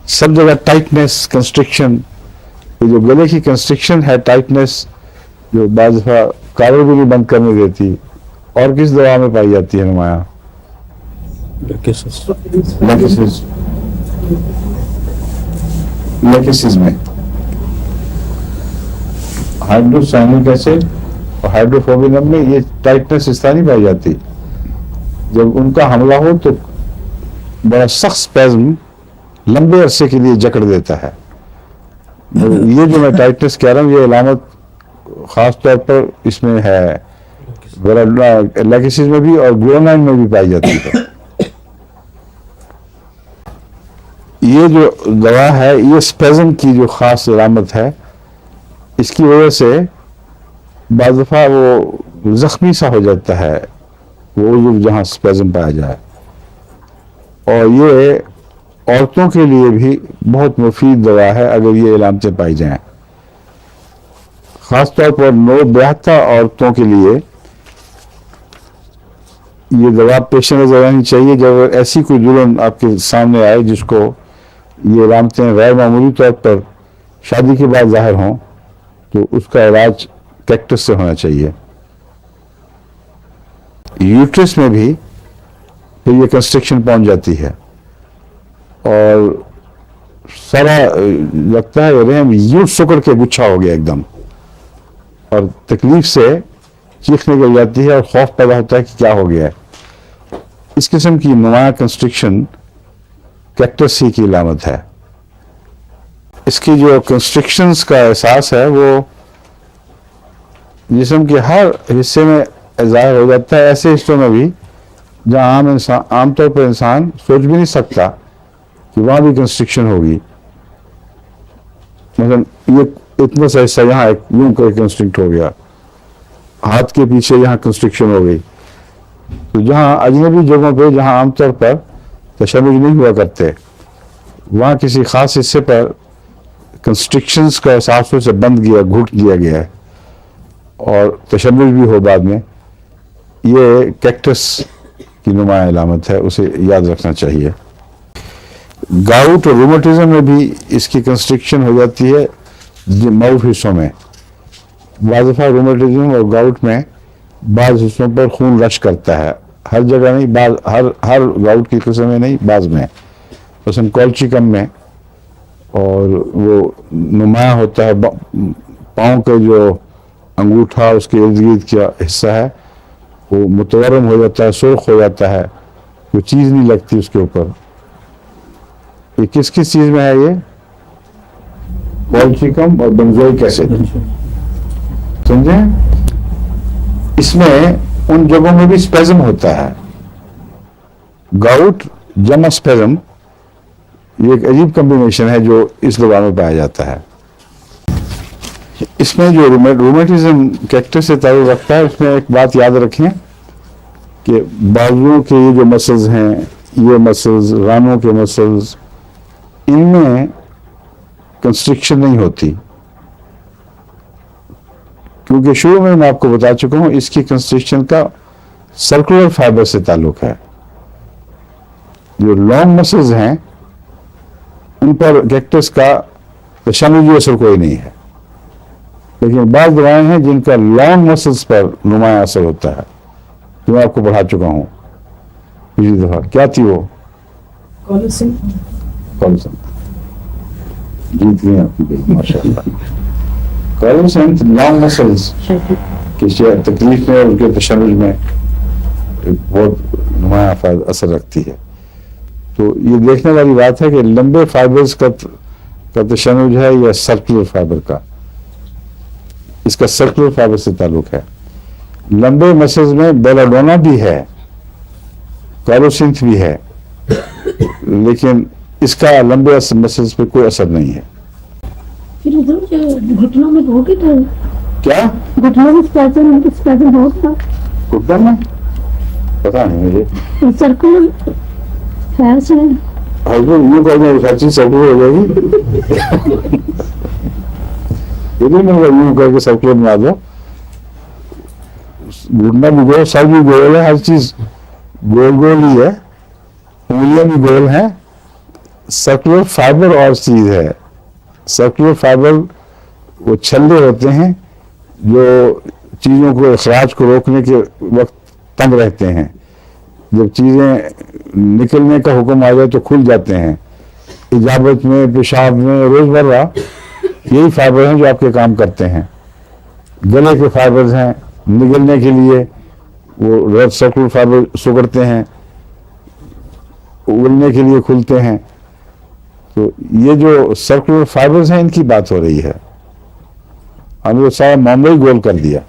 सब जगह tightness, constriction, ये जो गले की कंस्ट्रिक्शन है, टाइटनेस, जो बाज़ दफ़ा कावड़ भी नहीं बंद करने देती, और किस दवा में पाई जाती है नुमाया? लेकिसिस में हाइड्रोसाइनिक एसिड और हाइड्रोफोबिनम में ये टाइटनेस इस तरह नहीं पाई जाती। जब उनका हमला हो तो बड़ा सख्त स्पैज्म लंबे अरसे के लिए जकड़ देता है। ये जो मैं टाइटनेस कह रहा हूँ, ये अलामत खास तौर पर इसमें है, लेकिसिस में भी और ग्लोनाइन में भी पाई जाती है। ये जो दवा है, ये स्पैज्म की जो खास अलामत है, इसकी वजह से बाज़ दफ़ा वो जख्मी सा हो जाता है वो उज़्व जहाँ स्पैज्म पाया जाए। और ये औरतों के लिए भी बहुत मुफीद दवा है अगर ये अलामतें पाई जाएं। ख़ास तौर पर नौबयाता औरतों के लिए ये दवा पेश नज़र आनी चाहिए। जब ऐसी कोई दुल्हन आपके सामने आए जिसको ये अलामतें गैर मामूली तौर पर शादी के बाद ज़ाहिर हों, तो उसका इलाज कैक्टस से होना चाहिए। यूट्रस में भी फिर ये कंस्ट्रक्शन पहुंच जाती है और सारा लगता है रहम यूं सुकड़ के गुच्छा हो गया एकदम, और तकलीफ से चीख निकल जाती है और खौफ पैदा होता है कि क्या हो गया है। इस किस्म की नुमाया कंस्ट्रक्शन कैक्टस सी की अलामत है। इसकी जो कंस्ट्रक्शंस का एहसास है वो जिस्म के हर हिस्से में ज़ाहिर हो जाता है, ऐसे हिस्सों में भी जहाँ आमतौर पर इंसान सोच भी नहीं सकता कि वहाँ भी कंस्ट्रक्शन होगी। मतलब ये इतना सा हिस्सा यहाँ एक यूं करके कंस्ट्रक्ट हो गया, हाथ के पीछे यहाँ कंस्ट्रक्शन हो गई। तो जहाँ अजनबी जगहों पे जहाँ आमतौर पर तशम्मुश नहीं हुआ करते, वहाँ किसी ख़ास हिस्से पर कंस्ट्रक्शंस का एहसास से बंद किया, घुट दिया गया है और तशम्मुश भी हो बाद में, ये कैक्टस की नुमाया अलामत है, उसे याद रखना चाहिए। गाउट और रूमेटिज्म में भी इसकी कंस्ट्रक्शन हो जाती है मऊफ हिस्सों में। बाज़ दफ़ा रूमेटिज्म और गाउट में बाज़ हिस्सों पर खून रश करता है, हर जगह नहीं, हर गाउट की किस्म में नहीं, बाज़ में, मसलन कॉल्चिकम में, और वो नुमाया होता है पाँव के जो अंगूठा उसके इर्द गिर्द का हिस्सा है वो मुतवर्रम हो जाता है, सुर्ख हो जाता है, कोई चीज़ नहीं लगती उसके ऊपर। ये किस किस चीज़ में है? ये कॉल्चिकम और बेंजोइक एसिड, समझे? इसमें उन जगहों में भी स्पेज़म होता है। गाउट जमा स्पेज़म, ये एक अजीब कॉम्बिनेशन है जो इस दवा में पाया जाता है। इसमें जो रूमेटिज्म कैक्टस से ताल्लुक़ रखता है, इसमें एक बात याद रखें कि बाजुओं के ये जो मसल्स हैं, ये मसल्स, रानों के मसल्स, इनमें कंस्ट्रिक्शन नहीं होती, क्योंकि शुरू में मैं आपको बता चुका हूं इसकी कंस्ट्रिक्शन का सर्कुलर फाइबर से ताल्लुक है। जो लॉन्ग मसल्स हैं उन पर कैक्टस का तशम्मुशी असर कोई नहीं है, लेकिन बाज़ दवाएं हैं जिनका लॉन्ग मसल्स पर नुमाया असर होता है, जो मैं आपको पढ़ा चुका हूँ पिछली दफा। क्या थी वो? कॉलोसिन। जीत गई आपकी, माशाअल्लाह। कॉलोसिन लॉन्ग मसल्स की तकलीफ में, उनके तशम्मुश में बहुत नुमाया असर रखती है। तो ये देखने वाली बात है कि लंबे फाइबर्स का तशम्मुश है या सर्कुलर फाइबर का। इसका सर्कुलर फाइबर से ताल्लुक है। लंबे मसल्स में बेलाडोना भी है, कॉलोसिंथ भी है, लेकिन इसका लंबे मसल्स पे कोई असर नहीं है। घुटनों में होगी तो क्या घुटनों में स्पैज़म होगा? घुटनों में पता नहीं मुझे। सर्कुलर है उसमें। हस्बैंड यूँ कहने हर चीज सर्कुलर हो जाएगी। यदि मैं यूँ करके सर्कुलर बना दो, घुटना भी गोल, सर भी गोल है, हर चीज गोल गोल ही है, उंगलियां भी गोल हैं, सर्कुलर फाइबर और चीज है। सर्कुलर फाइबर वो छल्ले होते हैं जो चीजों को अखराज को रोकने के वक्त तंग रहते हैं। जब चीजें निकलने का हुक्म आ जाए तो खुल जाते हैं। इजाबत में, पेशाब में, रोजमर्रा यही फाइबर हैं जो आपके काम करते हैं। गले के फाइबर्स हैं, निगलने के लिए वो रेड सर्कुलर फाइबर सुगड़ते हैं, उगलने के लिए खुलते हैं। तो ये जो सर्कुलर फाइबर्स हैं इनकी बात हो रही है। हमने सारा मामला ही गोल कर दिया।